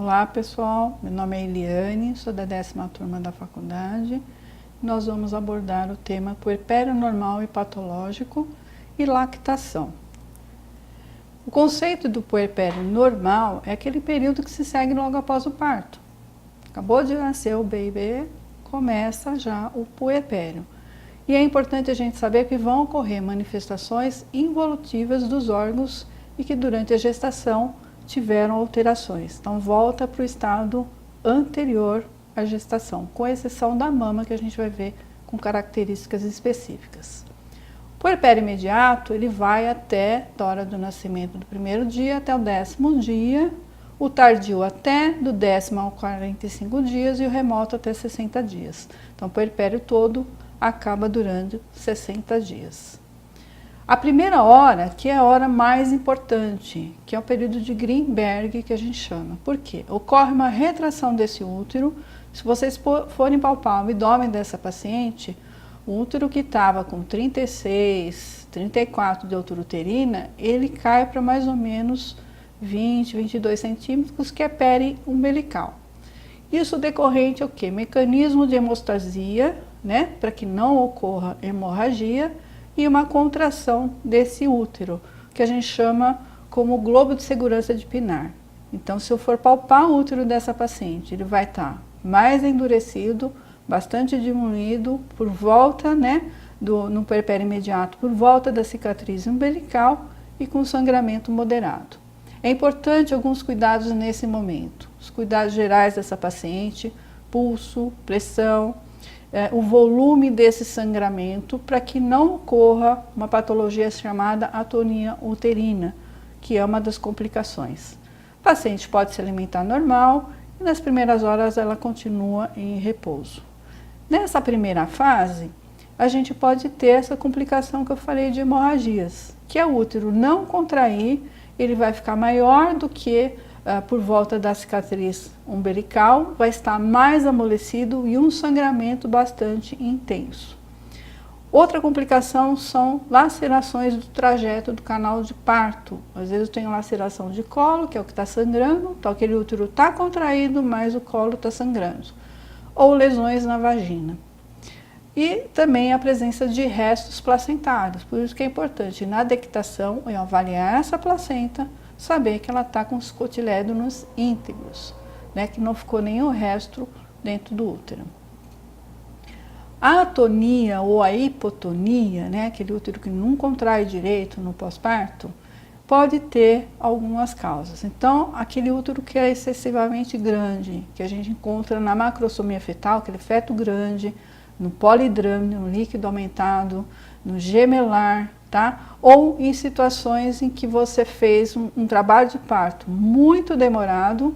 Olá pessoal, meu nome é Eliane, sou da 10ª turma da faculdade. Nós vamos abordar o tema puerpério normal e patológico e lactação. O conceito do puerpério normal é aquele período que se segue logo após o parto. Acabou de nascer o bebê, começa já o puerpério. E é importante a gente saber que vão ocorrer manifestações involutivas dos órgãos e que durante a gestação tiveram alterações. Então volta para o estado anterior à gestação, com exceção da mama que a gente vai ver com características específicas. O puerpério imediato, ele vai até a hora do nascimento do primeiro dia até o 10º dia, o tardio até do 10º ao 45 dias e o remoto até 60 dias. Então o puerpério todo acaba durando 60 dias. A primeira hora, que é a hora mais importante, que é o período de Greenberg, que a gente chama. Por quê? Ocorre uma retração desse útero. Se vocês forem palpar o abdômen dessa paciente, o útero que estava com 36, 34 de altura uterina, ele cai para mais ou menos 20, 22 centímetros, que é periumbilical. Isso decorrente ao quê? Mecanismo de hemostasia, né? Para que não ocorra hemorragia, e uma contração desse útero, que a gente chama como globo de segurança de Pinard. Então, se eu for palpar o útero dessa paciente, ele vai estar mais endurecido, bastante diminuído, por volta, né, no puerpério imediato, por volta da cicatriz umbilical e com sangramento moderado. É importante alguns cuidados nesse momento. Os cuidados gerais dessa paciente, pulso, pressão, o volume desse sangramento para que não ocorra uma patologia chamada atonia uterina, que é uma das complicações. O paciente pode se alimentar normal e nas primeiras horas ela continua em repouso. Nessa primeira fase, a gente pode ter essa complicação que eu falei de hemorragias, que é o útero não contrair, ele vai ficar maior do que por volta da cicatriz umbilical, vai estar mais amolecido e um sangramento bastante intenso. Outra complicação são lacerações do trajeto do canal de parto. Às vezes eu tenho laceração de colo, que é o que está sangrando, então aquele útero está contraído, mas o colo está sangrando. Ou lesões na vagina. E também a presença de restos placentários, por isso que é importante na dectação eu avaliar essa placenta, saber que ela está com os cotilédonos íntegros, né, que não ficou nenhum resto dentro do útero. A atonia ou a hipotonia, né, aquele útero que não contrai direito no pós-parto, pode ter algumas causas. Então, aquele útero que é excessivamente grande, que a gente encontra na macrosomia fetal, aquele feto grande, no polidrame, no líquido aumentado, no gemelar, tá? Ou em situações em que você fez um trabalho de parto muito demorado,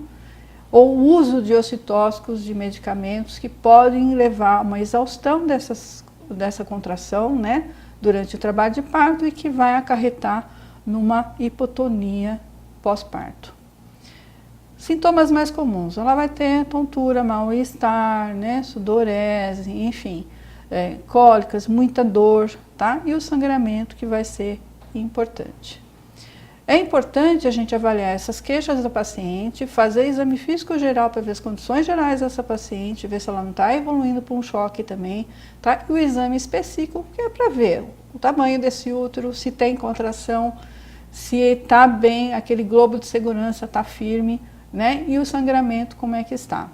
ou uso de ocitóxicos, de medicamentos que podem levar a uma exaustão dessa contração, né? Durante o trabalho de parto e que vai acarretar numa hipotonia pós-parto. Sintomas mais comuns, ela vai ter tontura, mal-estar, né, sudorese, enfim, cólicas, muita dor, tá? E o sangramento que vai ser importante. É importante a gente avaliar essas queixas da paciente, fazer exame físico geral para ver as condições gerais dessa paciente, ver se ela não está evoluindo para um choque também, tá? E o exame específico, que é para ver o tamanho desse útero, se tem contração, se está bem, aquele globo de segurança está firme, né? E o sangramento, como é que está.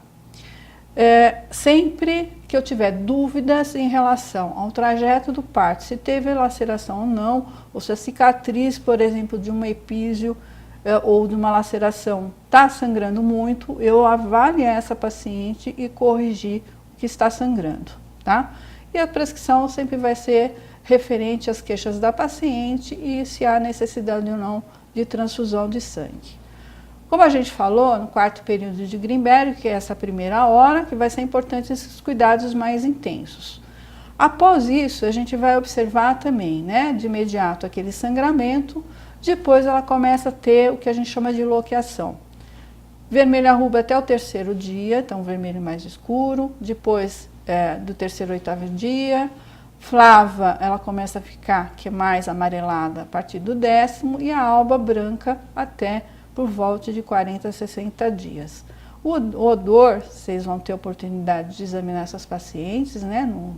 Sempre que eu tiver dúvidas em relação ao trajeto do parto, se teve laceração ou não, ou se a cicatriz, por exemplo, de um epísio ou de uma laceração está sangrando muito, eu avaliar essa paciente e corrigir o que está sangrando, tá? E a prescrição sempre vai ser referente às queixas da paciente e se há necessidade ou não de transfusão de sangue. Como a gente falou, no 4º período de Greenberg, que é essa primeira hora, que vai ser importante esses cuidados mais intensos. Após isso, a gente vai observar também, né, de imediato aquele sangramento, depois ela começa a ter o que a gente chama de loqueação. Vermelho arruba até o 3º dia, então vermelho mais escuro, depois do 3º ao 8º dia, flava, ela começa a ficar, que é mais amarelada, a partir do 10º, e a alba branca até por volta de 40 a 60 dias. O odor, vocês vão ter oportunidade de examinar essas pacientes, né, no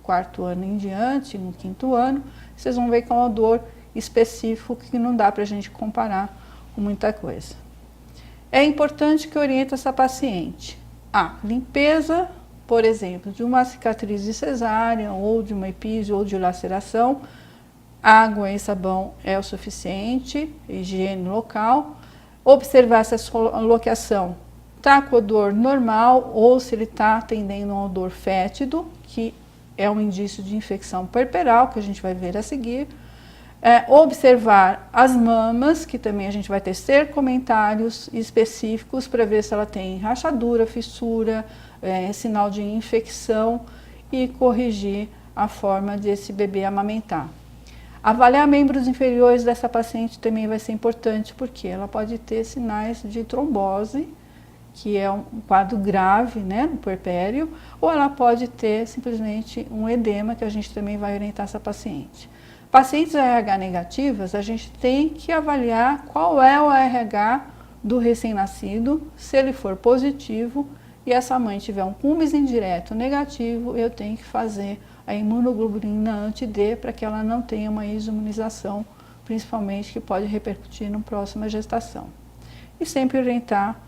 4º ano em diante, no 5º ano, vocês vão ver que é um odor específico que não dá para a gente comparar com muita coisa. É importante que oriente essa paciente a limpeza, por exemplo, de uma cicatriz de cesárea, ou de uma epísio, ou de laceração. Água e sabão é o suficiente, higiene local. Observar se essa locação está com odor normal ou se ele está tendendo a um odor fétido, que é um indício de infecção puerperal, que a gente vai ver a seguir. Observar as mamas, que também a gente vai tecer comentários específicos para ver se ela tem rachadura, fissura, sinal de infecção, e corrigir a forma desse bebê amamentar. Avaliar membros inferiores dessa paciente também vai ser importante, porque ela pode ter sinais de trombose, que é um quadro grave, né, no puerpério, ou ela pode ter simplesmente um edema, que a gente também vai orientar essa paciente. Pacientes RH negativas, a gente tem que avaliar qual é o RH do recém-nascido. Se ele for positivo e essa mãe tiver um cúmbis indireto negativo, eu tenho que fazer a imunoglobulina anti-D para que ela não tenha uma imunização, principalmente que pode repercutir na próxima gestação. E sempre orientar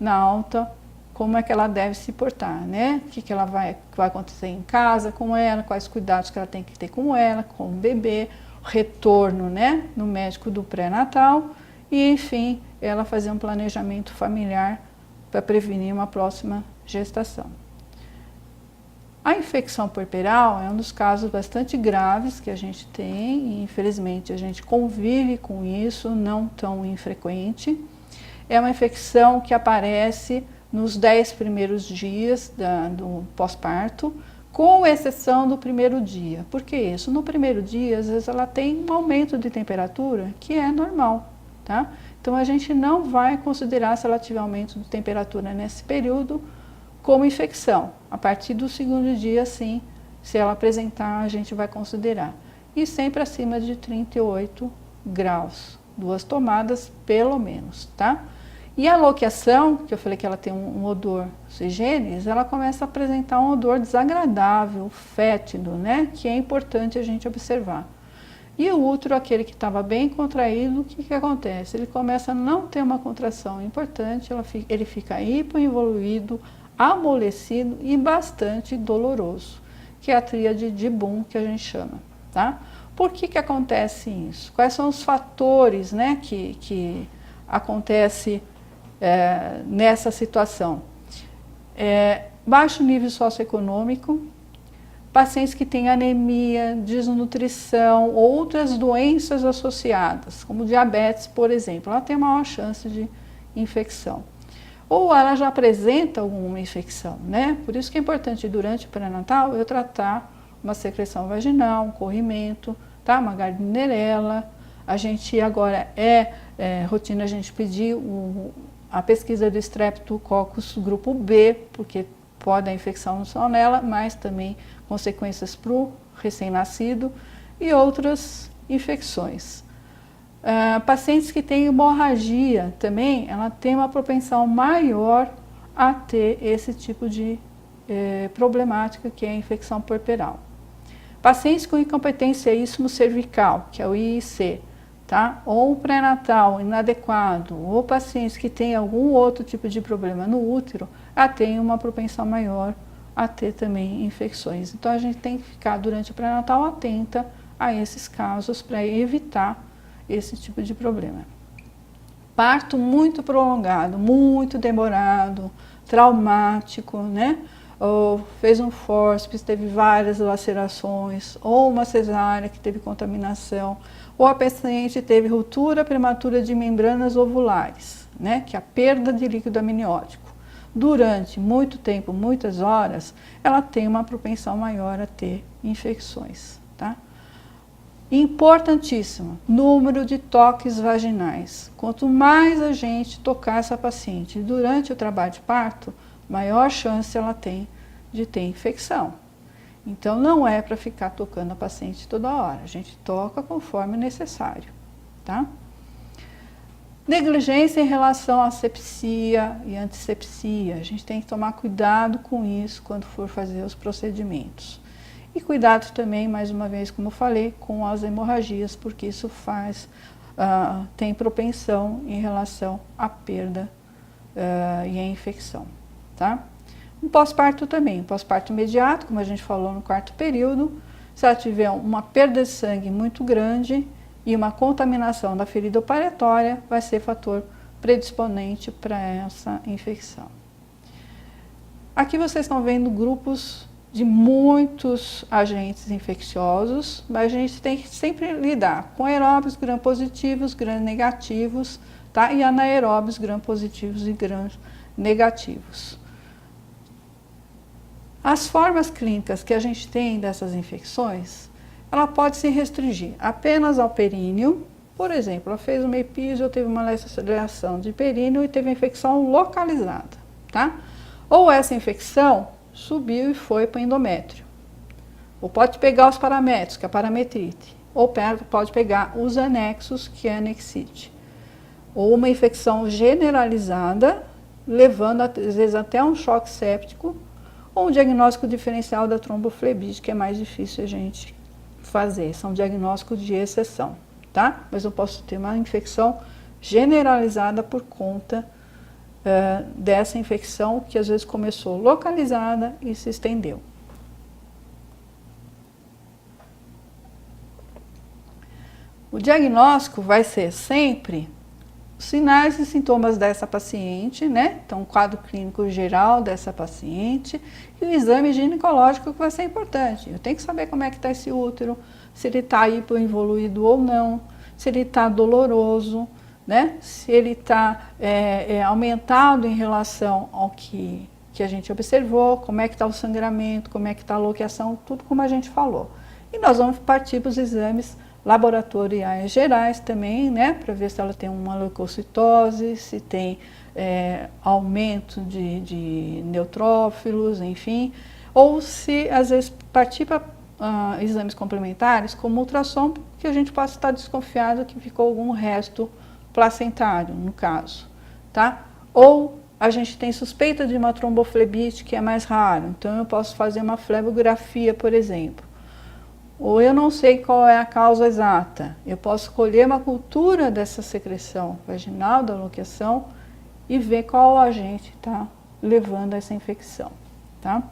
na alta como é que ela deve se portar, né? O que ela vai acontecer em casa com ela, quais cuidados que ela tem que ter com ela, com o bebê, retorno, né, no médico do pré-natal e, enfim, ela fazer um planejamento familiar para prevenir uma próxima gestação. A infecção puerperal é um dos casos bastante graves que a gente tem e, infelizmente, a gente convive com isso, não tão infrequente. É uma infecção que aparece nos 10 primeiros dias do pós-parto, com exceção do primeiro dia. Por que isso? No primeiro dia, às vezes, ela tem um aumento de temperatura que é normal, tá? Então, a gente não vai considerar, se ela tiver aumento de temperatura nesse período, como infecção. A partir do segundo dia, sim, se ela apresentar, a gente vai considerar. E sempre acima de 38 graus, 2 tomadas pelo menos, tá? E a loqueação, que eu falei que ela tem um odor sui generis, ela começa a apresentar um odor desagradável, fétido, né? Que é importante a gente observar. E o útero, aquele que estava bem contraído, o que acontece? Ele começa a não ter uma contração importante, ele fica hipoinvoluído, amolecido e bastante doloroso, que é a tríade de Boom que a gente chama, tá? Por que acontece isso? Quais são os fatores, né, que acontece nessa situação? Baixo nível socioeconômico, pacientes que têm anemia, desnutrição, outras doenças associadas, como diabetes, por exemplo, ela tem maior chance de infecção. Ou ela já apresenta alguma infecção, né? Por isso que é importante, durante o pré-natal, eu tratar uma secreção vaginal, um corrimento, tá? Uma gardnerella. A gente agora rotina a gente pedir a pesquisa do Streptococcus grupo B, porque pode a infecção não só nela, mas também consequências para o recém-nascido e outras infecções. Pacientes que têm hemorragia também, ela tem uma propensão maior a ter esse tipo de problemática, que é a infecção puerperal. Pacientes com incompetência istmo-cervical, que é o IIC, tá? Ou pré-natal inadequado, ou pacientes que têm algum outro tipo de problema no útero, têm uma propensão maior a ter também infecções. Então, a gente tem que ficar durante o pré-natal atenta a esses casos para evitar esse tipo de problema. Parto muito prolongado, muito demorado, traumático, né? Ou fez um fórceps, teve várias lacerações, ou uma cesárea que teve contaminação, ou a paciente teve ruptura prematura de membranas ovulares, né? Que é a perda de líquido amniótico. Durante muito tempo, muitas horas, ela tem uma propensão maior a ter infecções, tá? Importantíssimo, número de toques vaginais. Quanto mais a gente tocar essa paciente durante o trabalho de parto, maior chance ela tem de ter infecção. Então, não é para ficar tocando a paciente toda hora. A gente toca conforme necessário, tá? Negligência em relação à sepsia e antisepsia. A gente tem que tomar cuidado com isso quando for fazer os procedimentos. E cuidado também, mais uma vez, como eu falei, com as hemorragias, porque isso tem propensão em relação à perda e à infecção, tá? No pós-parto também, pós-parto imediato, como a gente falou no quarto período, se ela tiver uma perda de sangue muito grande e uma contaminação da ferida operatória, vai ser fator predisponente para essa infecção. Aqui vocês estão vendo grupos de muitos agentes infecciosos, mas a gente tem que sempre lidar com aeróbios gram-positivos, gram-negativos, tá? E anaeróbios gram-positivos e gram-negativos. As formas clínicas que a gente tem dessas infecções, ela pode se restringir apenas ao períneo. Por exemplo, ela fez uma epísio, teve uma laceração de períneo e teve a infecção localizada, tá? Ou essa infecção subiu e foi para o endométrio. Ou pode pegar os paramétros, que é a parametrite. Ou pode pegar os anexos, que é a anexite. Ou uma infecção generalizada, levando às vezes até um choque séptico, ou um diagnóstico diferencial da tromboflebite, que é mais difícil a gente fazer. São diagnósticos de exceção, tá? Mas eu posso ter uma infecção generalizada por conta dessa infecção que às vezes começou localizada e se estendeu. O diagnóstico vai ser sempre os sinais e sintomas dessa paciente, né? Então, o quadro clínico geral dessa paciente e o exame ginecológico que vai ser importante. Eu tenho que saber como é que está esse útero, se ele está hipoinvoluído ou não, se ele está doloroso, né? Se ele está aumentado em relação ao que a gente observou, como é que está o sangramento, como é que está a loqueação, tudo como a gente falou. E nós vamos partir para os exames laboratoriais gerais também, né? Para ver se ela tem uma leucocitose, se tem aumento de neutrófilos, enfim. Ou se, às vezes, partir para exames complementares, como ultrassom, que a gente possa estar desconfiado que ficou algum resto placentário, no caso, tá? Ou a gente tem suspeita de uma tromboflebite, que é mais raro, então eu posso fazer uma flebografia, por exemplo. Ou eu não sei qual é a causa exata, eu posso colher uma cultura dessa secreção vaginal, da loqueação, e ver qual agente está levando a essa infecção, tá?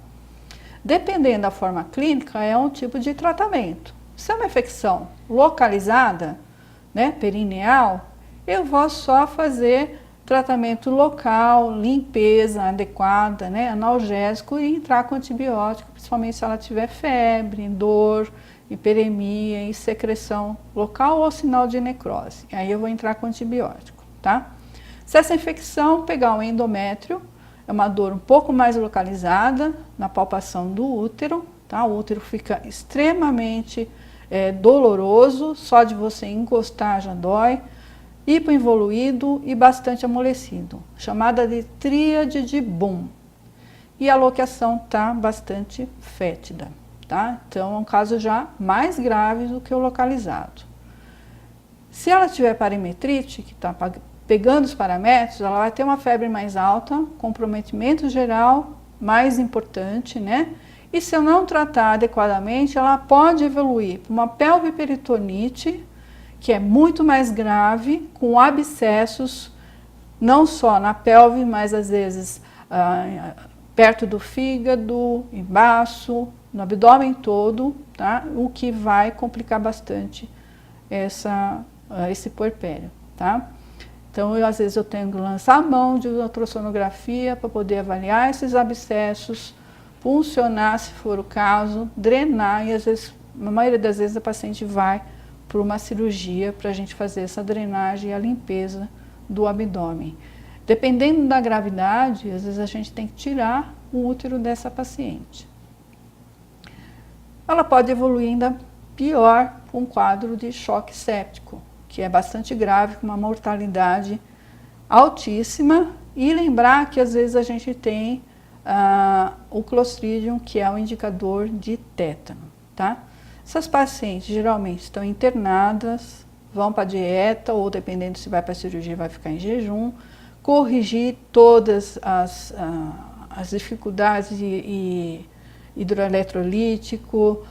Dependendo da forma clínica, é um tipo de tratamento. Se é uma infecção localizada, né, perineal, eu vou só fazer tratamento local, limpeza adequada, né, analgésico e entrar com antibiótico, principalmente se ela tiver febre, dor, hiperemia e secreção local ou sinal de necrose. Aí eu vou entrar com antibiótico, tá? Se essa infecção pegar o endométrio, é uma dor um pouco mais localizada na palpação do útero, tá? O útero fica extremamente doloroso, só de você encostar já dói, hipoinvoluído e bastante amolecido, chamada de tríade de Boom. E a loqueação está bastante fétida, tá? Então é um caso já mais grave do que o localizado. Se ela tiver parametrite, que está pegando os paramétros, ela vai ter uma febre mais alta, comprometimento geral mais importante, né? E se eu não tratar adequadamente, ela pode evoluir para uma pelviperitonite, que é muito mais grave, com abscessos, não só na pelve, mas às vezes perto do fígado, embaixo, no abdômen todo, tá? O que vai complicar bastante esse puerpério, tá? Então, às vezes eu tenho que lançar a mão de ultrassonografia para poder avaliar esses abscessos, puncionar se for o caso, drenar e às vezes, na maioria das vezes a paciente vai para uma cirurgia para a gente fazer essa drenagem e a limpeza do abdômen. Dependendo da gravidade, às vezes a gente tem que tirar o útero dessa paciente. Ela pode evoluir ainda pior com um quadro de choque séptico, que é bastante grave, com uma mortalidade altíssima. E lembrar que às vezes a gente tem o Clostridium, que é o indicador de tétano, tá? Essas pacientes geralmente estão internadas, vão para dieta, ou dependendo se vai para cirurgia, vai ficar em jejum, corrigir todas as dificuldades de hidroeletrolítico,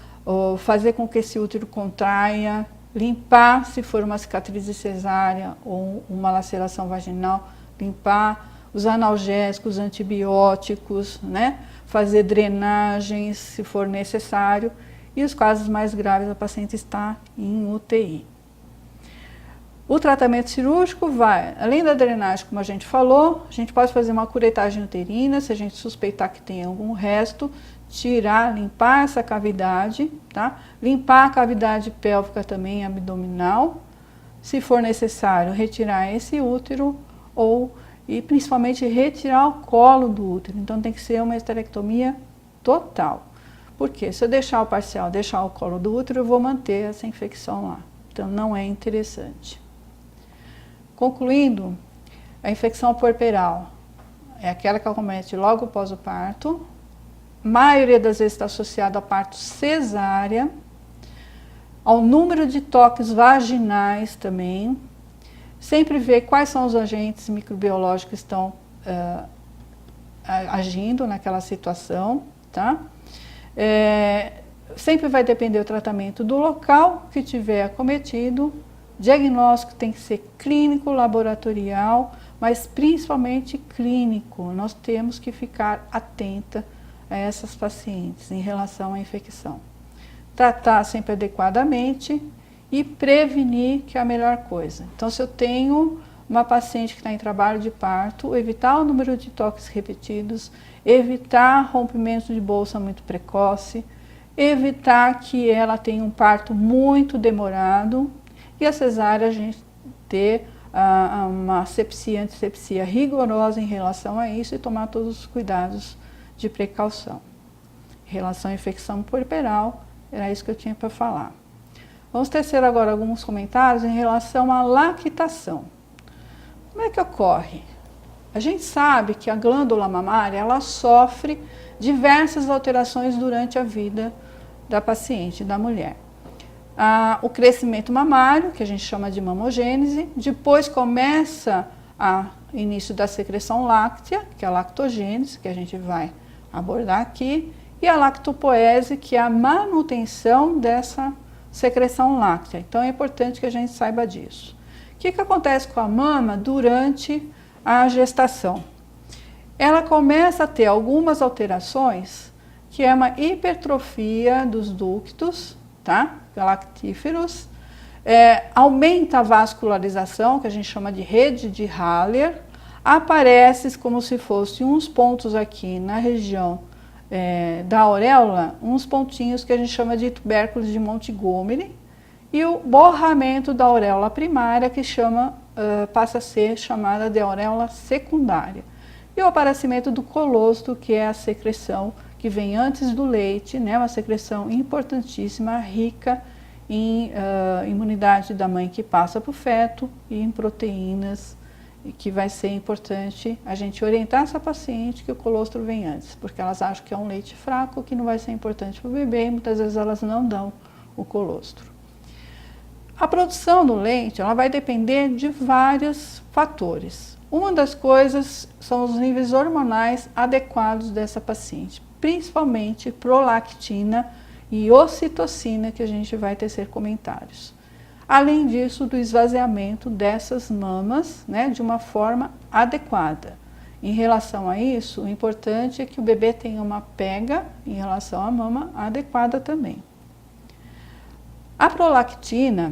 fazer com que esse útero contraia, limpar se for uma cicatriz de cesárea ou uma laceração vaginal, limpar, os analgésicos, antibióticos, né? Fazer drenagens se for necessário, e os casos mais graves a paciente está em UTI. O tratamento cirúrgico vai, além da drenagem, como a gente falou, a gente pode fazer uma curetagem uterina, se a gente suspeitar que tem algum resto, tirar, limpar essa cavidade, tá? Limpar a cavidade pélvica também, abdominal, se for necessário, retirar esse útero e principalmente retirar o colo do útero. Então tem que ser uma esterectomia total. Porque se eu deixar o parcial, deixar o colo do útero, eu vou manter essa infecção lá. Então não é interessante. Concluindo, a infecção puerperal é aquela que acomete logo após o parto. A maioria das vezes está associada a parto cesárea, ao número de toques vaginais também. Sempre ver quais são os agentes microbiológicos que estão agindo naquela situação, tá? Sempre vai depender do tratamento do local que tiver acometido. Diagnóstico tem que ser clínico, laboratorial, mas principalmente clínico. Nós temos que ficar atenta a essas pacientes em relação à infecção. Tratar sempre adequadamente e prevenir, que é a melhor coisa. Então, se eu tenho uma paciente que está em trabalho de parto, evitar o número de toques repetidos, evitar rompimento de bolsa muito precoce, evitar que ela tenha um parto muito demorado, e a cesárea a gente ter uma asepsia, antisepsia rigorosa em relação a isso e tomar todos os cuidados de precaução. Em relação à infecção puerperal, era isso que eu tinha para falar. Vamos tecer agora alguns comentários em relação à lactação. Como é que ocorre? A gente sabe que a glândula mamária, ela sofre diversas alterações durante a vida da paciente, da mulher. O crescimento mamário, que a gente chama de mamogênese, depois começa o início da secreção láctea, que é a lactogênese, que a gente vai abordar aqui, e a lactopoese, que é a manutenção dessa secreção láctea. Então é importante que a gente saiba disso. O que acontece com a mama durante a gestação? Ela começa a ter algumas alterações, que é uma hipertrofia dos ductos, tá? Galactíferos, aumenta a vascularização, que a gente chama de rede de Haller, aparece como se fossem uns pontos aqui na região da auréola, uns pontinhos que a gente chama de tubérculos de Montgomery, e o borramento da auréola primária, que passa a ser chamada de auréola secundária. E o aparecimento do colostro, que é a secreção que vem antes do leite, né, uma secreção importantíssima, rica em imunidade da mãe que passa para o feto e em proteínas, e que vai ser importante a gente orientar essa paciente que o colostro vem antes, porque elas acham que é um leite fraco, que não vai ser importante para o bebê, e muitas vezes elas não dão o colostro. A produção do leite, ela vai depender de vários fatores. Uma das coisas são os níveis hormonais adequados dessa paciente, principalmente prolactina e ocitocina, que a gente vai tecer comentários. Além disso, do esvaziamento dessas mamas, né, de uma forma adequada. Em relação a isso, o importante é que o bebê tenha uma pega em relação à mama adequada também. A prolactina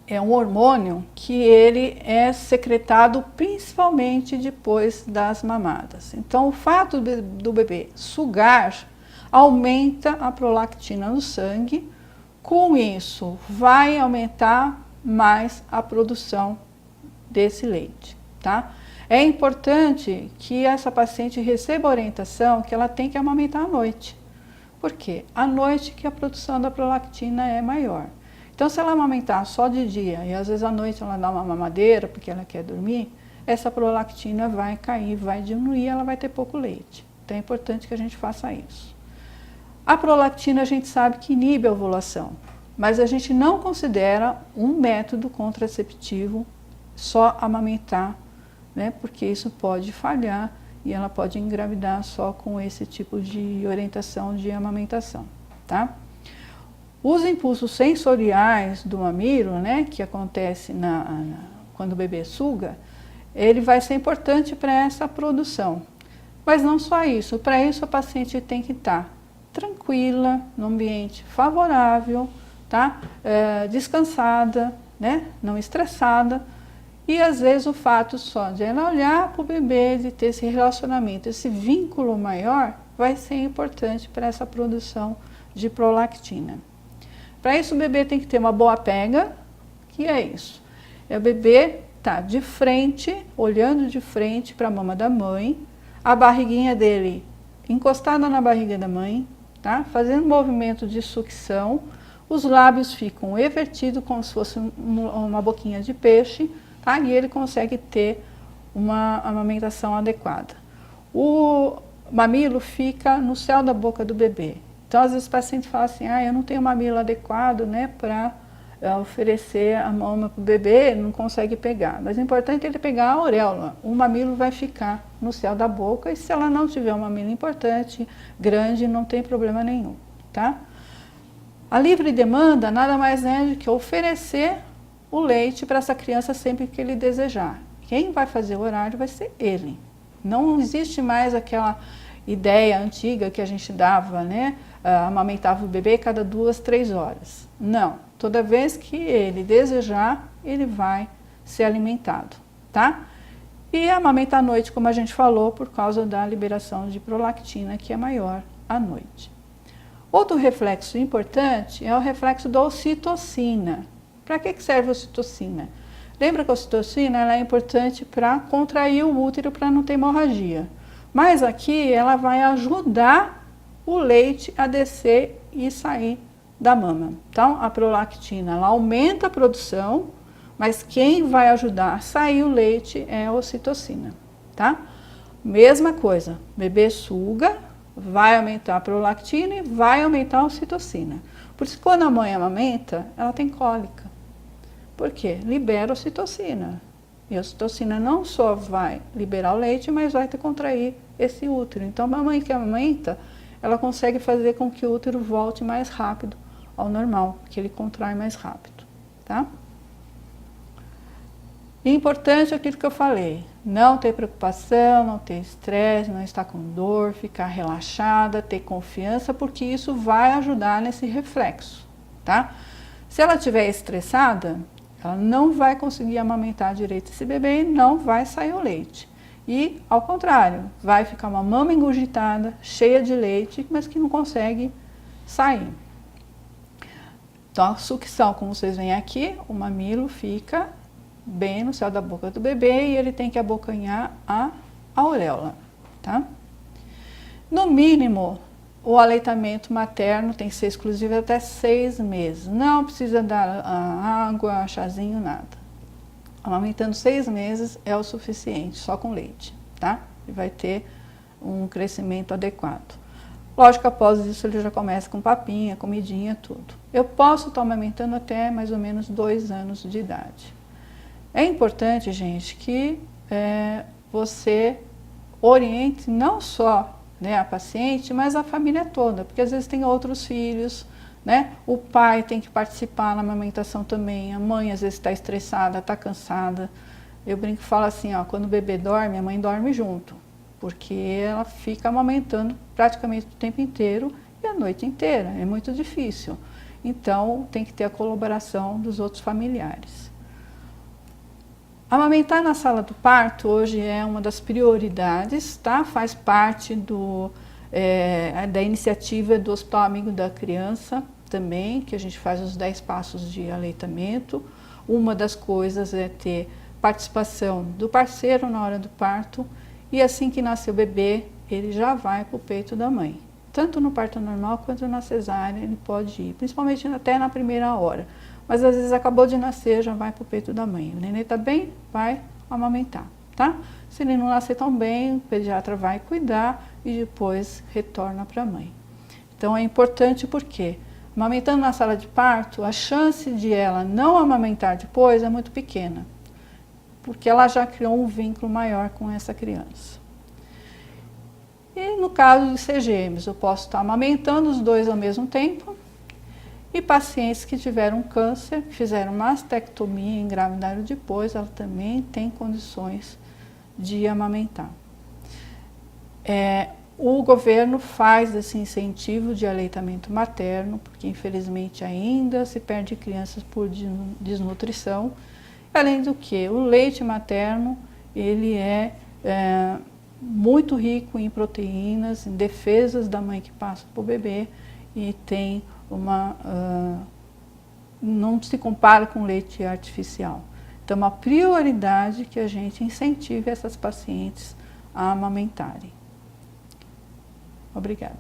é um hormônio que ele é secretado principalmente depois das mamadas. Então, o fato do bebê sugar aumenta a prolactina no sangue. Com isso, vai aumentar mais a produção desse leite, tá? É importante que essa paciente receba orientação que ela tem que amamentar à noite. Por quê? À noite que a produção da prolactina é maior. Então, se ela amamentar só de dia e às vezes à noite ela dá uma mamadeira porque ela quer dormir, essa prolactina vai cair, vai diminuir, ela vai ter pouco leite. Então, é importante que a gente faça isso. A prolactina a gente sabe que inibe a ovulação. mas a gente não considera um método contraceptivo só amamentar, né? Porque isso pode falhar e ela pode engravidar só com esse tipo de orientação de amamentação, tá? Os impulsos sensoriais do mamilo, né, que acontece quando o bebê suga, ele vai ser importante para essa produção. Mas não só isso, para isso a paciente tem que estar tranquila, no ambiente favorável, tá? Descansada, né? Não estressada. E às vezes o fato só de ela olhar para o bebê, de ter esse relacionamento, esse vínculo maior, vai ser importante para essa produção de prolactina. Para isso o bebê tem que ter uma boa pega, que é isso. O bebê tá de frente, olhando de frente para a mama da mãe, a barriguinha dele encostada na barriga da mãe, tá? Fazendo um movimento de sucção, os lábios ficam evertidos como se fosse uma boquinha de peixe, tá? E ele consegue ter uma amamentação adequada. O mamilo fica no céu da boca do bebê. Então, às vezes o paciente fala assim, eu não tenho mamilo adequado, né, para oferecer a mama para o bebê, não consegue pegar. Mas é importante ele pegar a auréola. O mamilo vai ficar no céu da boca e se ela não tiver um mamilo importante, grande, não tem problema nenhum, tá? A livre demanda nada mais é do que oferecer o leite para essa criança sempre que ele desejar. Quem vai fazer o horário vai ser ele. Não existe mais aquela ideia antiga que a gente dava, né? Amamentava o bebê cada 2, 3 horas. Não, toda vez que ele desejar, ele vai ser alimentado, tá? E amamentar à noite, como a gente falou, por causa da liberação de prolactina, que é maior à noite. Outro reflexo importante é o reflexo da ocitocina. Para que serve a ocitocina? Lembra que a ocitocina ela é importante para contrair o útero para não ter hemorragia. Mas aqui ela vai ajudar o leite a descer e sair da mama. Então, a prolactina ela aumenta a produção, mas quem vai ajudar a sair o leite é a ocitocina, tá? Mesma coisa, bebê suga, vai aumentar a prolactina e vai aumentar a ocitocina. Por isso, quando a mãe amamenta, ela tem cólica. Por quê? Libera a ocitocina. E a ocitocina não só vai liberar o leite, mas vai contrair esse útero. Então, a mãe que amamenta, ela consegue fazer com que o útero volte mais rápido ao normal, que ele contrai mais rápido, tá? E importante aquilo que eu falei, não ter preocupação, não ter estresse, não estar com dor, ficar relaxada, ter confiança, porque isso vai ajudar nesse reflexo, tá? Se ela estiver estressada, ela não vai conseguir amamentar direito esse bebê e não vai sair o leite. E, ao contrário, vai ficar uma mama engurgitada, cheia de leite, mas que não consegue sair. Então, a sucção, como vocês veem aqui, o mamilo fica bem no céu da boca do bebê e ele tem que abocanhar a auréola, tá? No mínimo, o aleitamento materno tem que ser exclusivo até 6 meses. Não precisa dar água, chazinho, nada. Amamentando 6 meses é o suficiente, só com leite, tá? Ele vai ter um crescimento adequado. Lógico que após isso ele já começa com papinha, comidinha, tudo. Eu posso estar amamentando até mais ou menos 2 anos de idade. É importante, gente, que você oriente não só, né, a paciente, mas a família toda, porque às vezes tem outros filhos, né? O pai tem que participar na amamentação também, a mãe às vezes está estressada, está cansada. Eu brinco e falo assim, ó, quando o bebê dorme, a mãe dorme junto, porque ela fica amamentando praticamente o tempo inteiro e a noite inteira, é muito difícil. Então, tem que ter a colaboração dos outros familiares. Amamentar na sala do parto hoje é uma das prioridades, tá? Faz parte da iniciativa do Hospital Amigo da Criança também, que a gente faz os 10 passos de aleitamento. Uma das coisas é ter participação do parceiro na hora do parto e assim que nasce o bebê, ele já vai para o peito da mãe. Tanto no parto normal quanto na cesárea ele pode ir, principalmente até na primeira hora. Mas às vezes acabou de nascer, já vai para o peito da mãe. O neném está bem, vai amamentar, tá? Se ele não nascer tão bem, o pediatra vai cuidar e depois retorna para a mãe. Então é importante porque Amamentando na sala de parto, a chance de ela não amamentar depois é muito pequena, porque ela já criou um vínculo maior com essa criança. E no caso de ser gêmeos, eu posso estar amamentando os dois ao mesmo tempo, e pacientes que tiveram câncer, fizeram mastectomia e engravidaram depois, ela também tem condições de amamentar. O governo faz esse incentivo de aleitamento materno, porque infelizmente ainda se perde crianças por desnutrição. Além do que, o leite materno, ele é muito rico em proteínas, em defesas da mãe que passa para o bebê, e tem não se compara com leite artificial. Então, uma prioridade que a gente incentive essas pacientes a amamentarem. Obrigada.